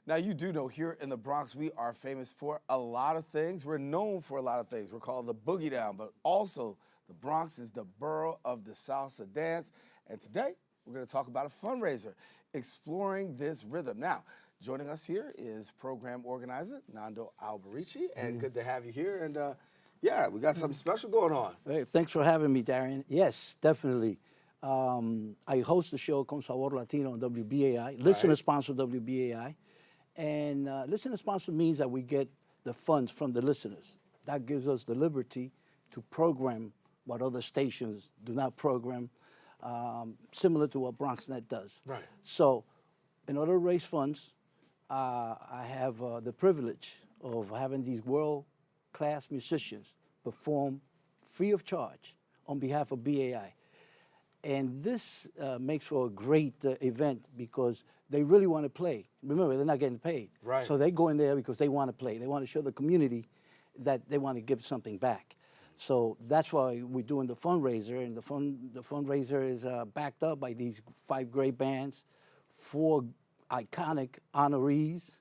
Now, you do know here in the Bronx, we are famous for a lot of things. We're known for a lot of things. We're called the Boogie Down, but also the Bronx is the borough of the salsa dance. And today, we're going to talk about a fundraiser, exploring this rhythm. Now, joining us here is program organizer Nando Albericci, and good to have you here. And yeah, we got something special going on. Hey, thanks for having me, Darren. Yes, definitely. I host the show Con Sabor Latino on WBAI, listener-sponsored WBAI. And listener-sponsored means that we get the funds from the listeners. That gives us the liberty to program what other stations do not program, similar to what Bronxnet does. Right. So in order to raise funds, I have the privilege of having these world-class musicians perform free of charge on behalf of BAI. And this makes for a great event because they really want to play. Remember, they're not getting paid. Right. So they go in there because they want to play. They want to show the community that they want to give something back. So that's why we're doing the fundraiser. And the fundraiser is backed up by these 5 great bands, 4 iconic honorees,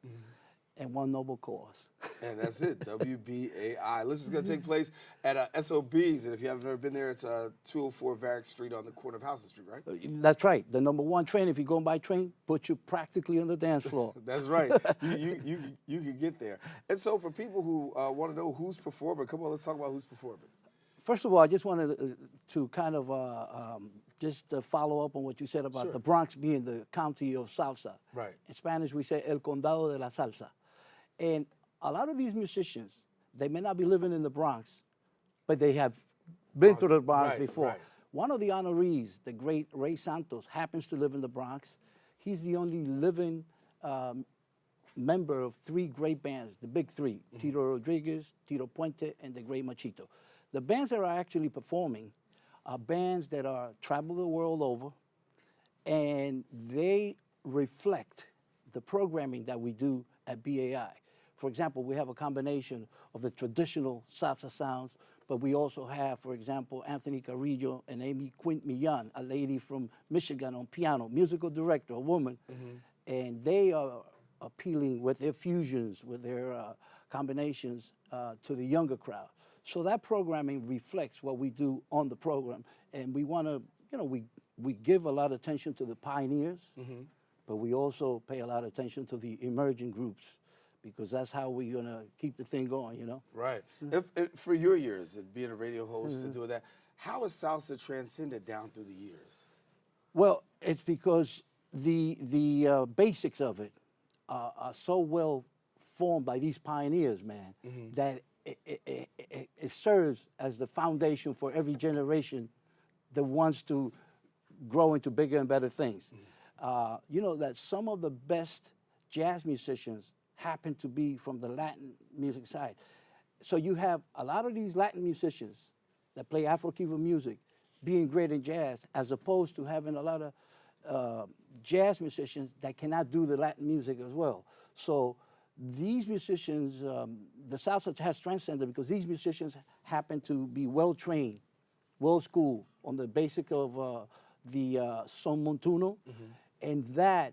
and 1 noble cause. And that's it, WBAI. This is going to take place at SOB's, and if you haven't ever been there, it's 204 Varick Street on the corner of Houston Street, right? That's right. The #1 train, if you're going by train, puts you practically on the dance floor. That's right. You can get there. And so for people who want to know who's performing, come on, let's talk about who's performing. First of all, I just wanted to kind of follow up on what you said about the Bronx being the county of salsa. Right. In Spanish, we say El Condado de la Salsa. And a lot of these musicians, they may not be living in the Bronx, but they have been through the Bronx before. Right. One of the honorees, the great Ray Santos, happens to live in the Bronx. He's the only living member of 3 great bands, the big 3, Tito Rodriguez, Tito Puente, and the great Machito. The bands that are actually performing are bands that are travel the world over, and they reflect the programming that we do at BAI. For example, we have a combination of the traditional salsa sounds, but we also have, for example, Anthony Carrillo and Amy Quint Millan, a lady from Michigan on piano, musical director, a woman, and they are appealing with their fusions, with their combinations to the younger crowd. So that programming reflects what we do on the program, and we want to, you know, we give a lot of attention to the pioneers, but we also pay a lot of attention to the emerging groups, because that's how we're going to keep the thing going, you know? Right. If for your years, and being a radio host and doing that, how has salsa transcended down through the years? Well, it's because the basics of it are so well formed by these pioneers, man, that it serves as the foundation for every generation that wants to grow into bigger and better things. You know that some of the best jazz musicians happen to be from the Latin music side. So you have a lot of these Latin musicians that play Afro-Cuban music being great in jazz, as opposed to having a lot of jazz musicians that cannot do the Latin music as well. So these musicians, the salsa has transcended because these musicians happen to be well-trained, well-schooled on the basic of the son montuno, and that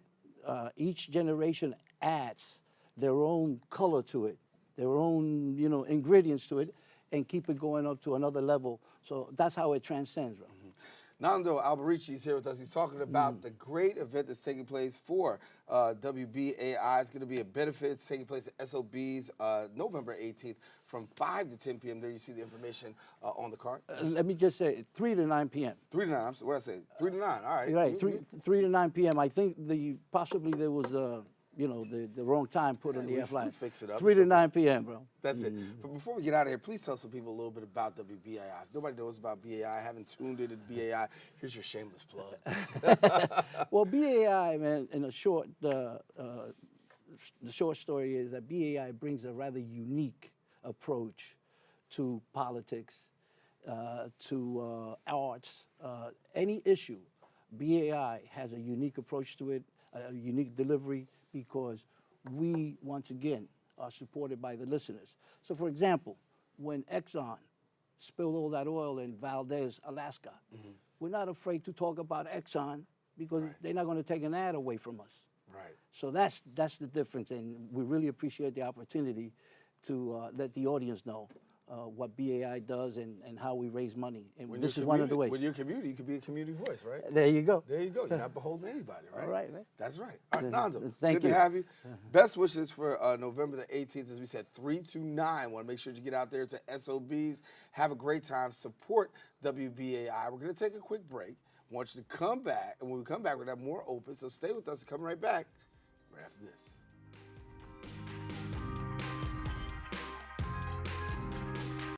each generation adds their own color to it, their own, you know, ingredients to it, and keep it going up to another level. So that's how it transcends, bro. Nando Albericci is here with us. He's talking about the great event that's taking place for WBAI. It's going to be a benefit. It's taking place at SOB's November 18th from 5 to 10 p.m. There you see the information on the card. Let me just say 3 to 9 p.m. 3 to 9. What did I say? 3 to 9. All right. Right, 3 to 9 p.m. I think possibly there was you know, the wrong time put on the F-line. Fix it up. 3 to 9 p.m., bro. That's it. Before we get out of here, please tell some people a little bit about WBAI. If nobody knows about BAI, haven't tuned into BAI, here's your shameless plug. Well, BAI, man, in a short, the short story is that BAI brings a rather unique approach to politics, to arts, any issue. BAI has a unique approach to it, a unique delivery, because we, once again, are supported by the listeners. So, for example, when Exxon spilled all that oil in Valdez, Alaska, we're not afraid to talk about Exxon because they're not going to take an ad away from us. Right. So that's the difference, and we really appreciate the opportunity to let the audience know what BAI does and how we raise money. And When this you're is one of the ways. When you're a community, you can be a community voice, right? There you go. There you go. You're not beholden to anybody, right? All right, man. That's right. All right, Nando, Thank good you. to have you. Best wishes for November the 18th, as we said, 3 to 9. Want to make sure you get out there to SOBs. Have a great time. Support WBAI. We're going to take a quick break. I want you to come back, and when we come back, we're going to have more open, so stay with us. Coming right back right after this.